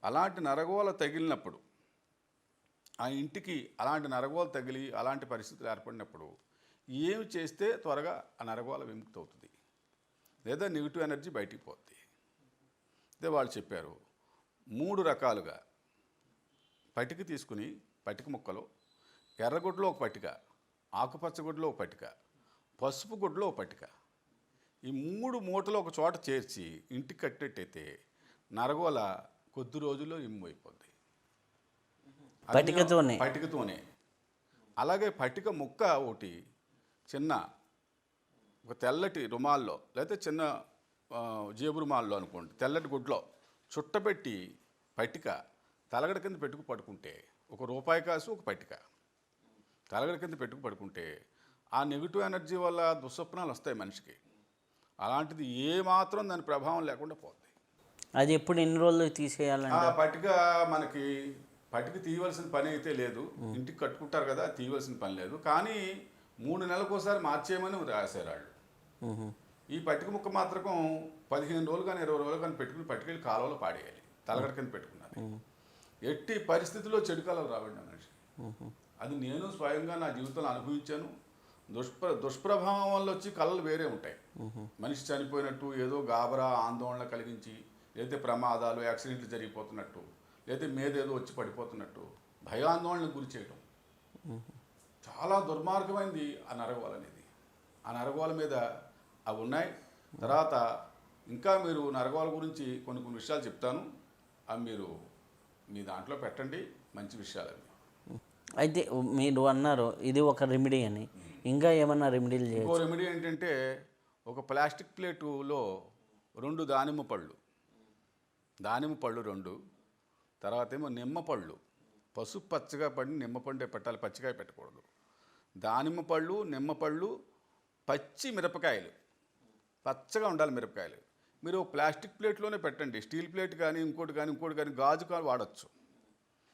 అలాంటి నరగోల తగిలినప్పుడు ఆ ఇంటికి అలాంటి నరగోల తగిలి అలాంటి పరిస్థితులు ఏర్పడినప్పుడు ఏమి చేస్తే త్వరగా ఆ నరగోల విముక్తి అవుతుంది, లేదా నెగిటివ్ ఎనర్జీ బయటికి పోద్ది. అదే వాళ్ళు చెప్పారు 3 రకాలుగా పటిక తీసుకుని, పటిక ముక్కలు ఎర్రగుడ్లో ఒక పటిక, ఆకుపచ్చ గుడ్లో ఒక పటిక, పసుపు గుడ్లో ఒక పటిక, ఈ 3 మూటలు ఒక చోట చేర్చి ఇంటికి కట్టినట్టయితే నరగోల కొద్ది రోజుల్లో అయిపోద్ది. పటికతోనే పటికతోనే. అలాగే పటిక ముక్క ఒకటి చిన్న ఒక తెల్లటి రుమాల్లో లేకపోతే చిన్న జేబు రుమాల్లో అనుకోండి, తెల్లటి గుడ్లో చుట్టబెట్టి పటిక తలగడ కింద పెట్టుకు పడుకుంటే, ఒక రూపాయి కాసు ఒక పటిక తలగడ కింద పెట్టుకు పడుకుంటే ఆ నెగిటివ్ ఎనర్జీ వల్ల దుస్వప్నాలు వస్తాయి మనిషికి. అలాంటిది ఏమాత్రం దాని ప్రభావం లేకుండా పోతుంది. అది ఎప్పుడు ఎన్ని రోజులు తీసేయాలంటే? పటిక మనకి పటిక తీయవలసిన పని అయితే లేదు, ఇంటికి కట్టుకుంటారు కదా, తీయవలసిన పని లేదు. కానీ 3 నెలలకు ఒకసారి మార్చేయమని రాశారు వాళ్ళు. ఈ పటిక ముక్క మాత్రం 15 రోజులు కానీ 20 రోజులు కానీ పెట్టుకుని పట్టుకెళ్ళి కాలువలో పాడేయాలి, తలగడ కింద పెట్టుకున్నది. ఎట్టి పరిస్థితుల్లో చెడు కళలు రావండి మనిషికి. అది నేను స్వయంగా నా జీవితంలో అనుభవించాను. దుష్ప్రభావం వల్ల వచ్చి కళలు వేరే ఉంటాయి. మనిషి చనిపోయినట్టు, ఏదో గాబరా ఆందోళన కలిగించి, లేకపోతే ప్రమాదాలు యాక్సిడెంట్లు జరిగిపోతున్నట్టు, లేకపోతే మీదేదో వచ్చి పడిపోతున్నట్టు భయాందోళనకు గురి చేయడం చాలా దుర్మార్గమైంది ఆ నరగోల అనేది. ఆ నరగోల మీద అవి ఉన్నాయి. తర్వాత ఇంకా మీరు నరగోల గురించి కొన్ని విషయాలు చెప్తాను, అవి మీరు మీ దాంట్లో పెట్టండి, మంచి విషయాలు అవి. అయితే మీరు అన్నారు ఇది ఒక రెమెడీ అని, ఇంకా ఏమన్నా రెమెడీలు చేయొచ్చు? ఇంకో రెమెడీ ఏంటంటే, ఒక ప్లాస్టిక్ ప్లేటులో 2 దానిమ్మ పళ్ళు 2, తర్వాత ఏమో నిమ్మ పళ్ళు, పసుపు పచ్చగా పడి నిమ్మపండే పెట్టాలి, పచ్చికాయ పెట్టకూడదు. దానిమ్మ పళ్ళు, నిమ్మ పళ్ళు, పచ్చి మిరపకాయలు, పచ్చగా ఉండాలి మిరపకాయలు. మీరు ప్లాస్టిక్ ప్లేట్లోనే పెట్టండి, స్టీల్ ప్లేట్ కానీ ఇంకోటి కానీ గాజు కానీ వాడచ్చు,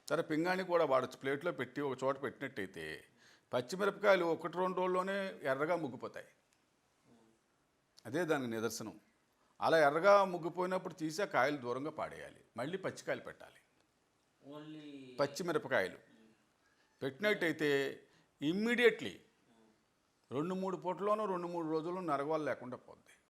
సరే పింగాణి కూడా వాడచ్చు. ప్లేట్లో పెట్టి ఒక చోట పెట్టినట్టయితే పచ్చిమిరపకాయలు 1-2 రోజుల్లోనే ఎర్రగా ముగ్గిపోతాయి. అదే దానికి నిదర్శనం. అలా ఎర్రగా ముగ్గిపోయినప్పుడు తీసి ఆ కాయలు దూరంగా పాడేయాలి, మళ్ళీ పచ్చికాయలు పెట్టాలి. పచ్చిమిరపకాయలు పెట్టినట్టయితే ఇమ్మీడియట్లీ 2-3 పూటలోనూ 2-3 రోజుల్లో నరగోల లేకుండా పోద్ది.